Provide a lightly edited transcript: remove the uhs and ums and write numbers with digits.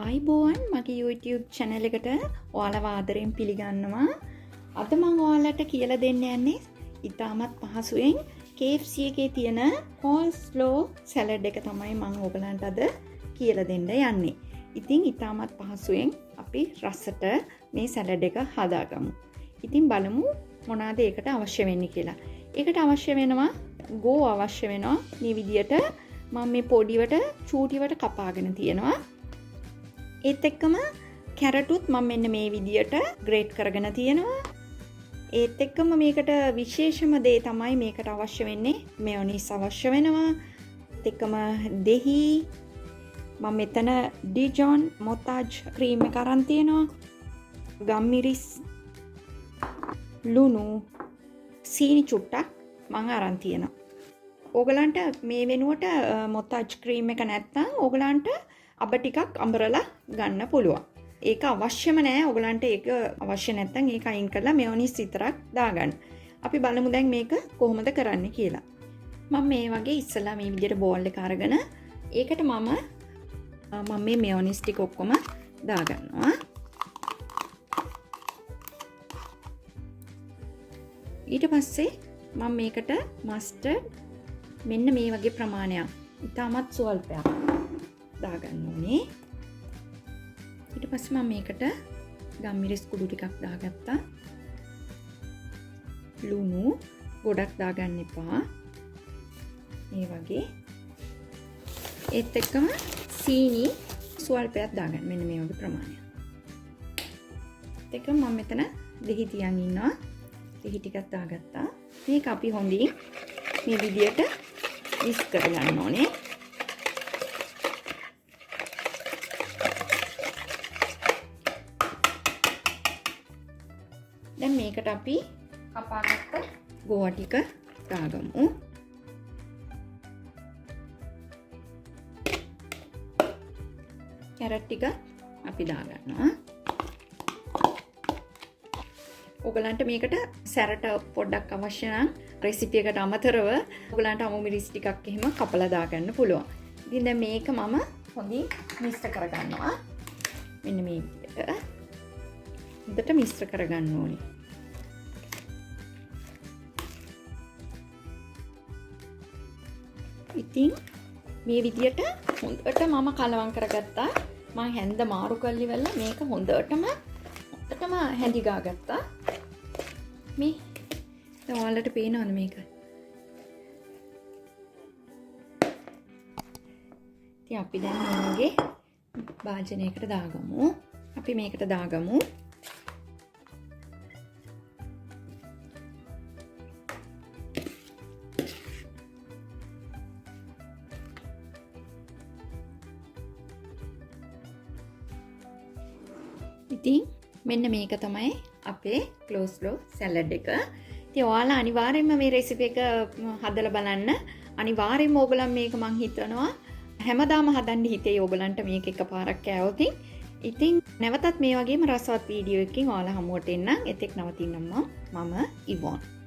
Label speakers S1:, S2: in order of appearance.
S1: ආයිබෝවන් මගේ YouTube channel එකට ඔයාලව ආදරෙන් පිළිගන්නවා. අද මම ඔයාලට කියලා දෙන්න යන්නේ ඉතාමත් පහසුවෙන් KFC එකේ තියෙන coleslaw salad එක තමයි මම ඔයගලන්ට අද කියලා දෙන්න යන්නේ. ඉතින් ඉතාමත් පහසුවෙන් අපි රසට මේ salad එක හදාගමු. ඉතින් බලමු මොනවාද ඒකට අවශ්‍ය වෙන්නේ කියලා. ඒකට අවශ්‍ය වෙනවා ගෝ අවශ්‍ය වෙනවා. මේ විදියට මම මේ පොඩිවට චූටිවට කපාගෙන තියෙනවා. ඒත් එක්කම කැරටුත් මම මෙන්න මේ විදියට ග්‍රේට් කරගෙන තියෙනවා. ඒත් එක්කම මේකට විශේෂම දේ තමයි මේකට අවශ්‍ය වෙන්නේ මේයොනීස් අවශ්‍ය වෙනවා. ඒත් එක්කම දෙහි මම මෙතන Dijon මොතාජ් ක්‍රීම් එක අරන් තියෙනවා. ගම්මිරිස් ලුණු සීනි චුට්ටක් මම අරන් තියෙනවා. ඕගලන්ට මේ වෙනුවට මොතාජ් ක්‍රීම් එක නැත්නම් ඕගලන්ට අබ ටිකක් අඹරලා ගන්න පුළුවන්. ඒක අවශ්‍යම නෑ. ඔයගලන්ට ඒක අවශ්‍ය නැත්නම් ඒක අයින් කරලා මේයොනීස් විතරක් දාගන්න. අපි බලමු දැන් මේක කොහොමද කරන්න කියලා. මම මේ වගේ ඉස්සලා මේ විදිහට බෝල් එක අරගෙන ඒකට මම මේ මේයොනීස් ටික ඔක්කොම දාගන්නවා. ඊට පස්සේ මම මේකට මස්ටර්ඩ් මෙන්න මේ වගේ ප්‍රමාණයක් ඉතාමත් සුවල්පයක් දාගන්න ඕනේ. ඊට පස්සේ මම මේකට ගම්මිරිස් කුඩු ටිකක් දාගත්තා. ලුණු ගොඩක් දාගන්න එපා. මේ වගේ. ඒත් එක්කම සීනි සුවල්පයක් දාගන්න. මෙන්න මේ වගේ ප්‍රමාණයක්. ඒත් එක්කම මම මෙතන දෙහි තියන් ඉන්නවා. දෙහි ටිකක් දාගත්තා. මේක අපි හොඳින් මේ විදියට මික්ස් කරගන්න ඕනේ. දැන් මේකට අපි කපාගත්ත ගෝවා ටික දාගමු. කැරට් ටික අපි දාගන්නවා. ඔයගලන්ට මේකට සැරට පොඩ්ඩක් අවශ්‍ය නම් රෙසිපි එකට අමතරව ඔයගලන්ට අමු මිරිස් ටිකක් එහෙම කපලා දාගන්න පුළුවන්. ඉතින් දැන් මේක මම හොඳින් මිශ්‍ර කරගන්නවා. මෙන්න මේ විදිහට. හොඳට මිශ්‍ර කරගන්න ඕනේ. ඉතින් මේ විදියට හොඳට මම කලවම් කරගත්තා. මම හැන්ද මාරු කරලි වෙලා මේක හොඳටම හැඳි ගාගත්තා. මේ දැන් ඔයාලට පේනවද මේක? ඉතින් අපි දැන් මේ භාජනයකට දාගමු. අපි මේකට දාගමු. ඉතින් මෙන්න මේක තමයි අපේ coleslaw salad එක. ඉතින් ඔයාලා අනිවාර්යයෙන්ම මේ රෙසිපි එක හදලා බලන්න. අනිවාර්යයෙන්ම ඕගලන් මේක මං හිතනවා හැමදාම හදන්න හිතේ ඕගලන්ට මේක එකපාරක් කෑවොත්. ඉතින් නැවතත් මේ වගේම රසවත් වීඩියෝ එකකින් ඔයාලා හමුවට එන්නම්. එතෙක් නවතින්නම් මම Yvonne.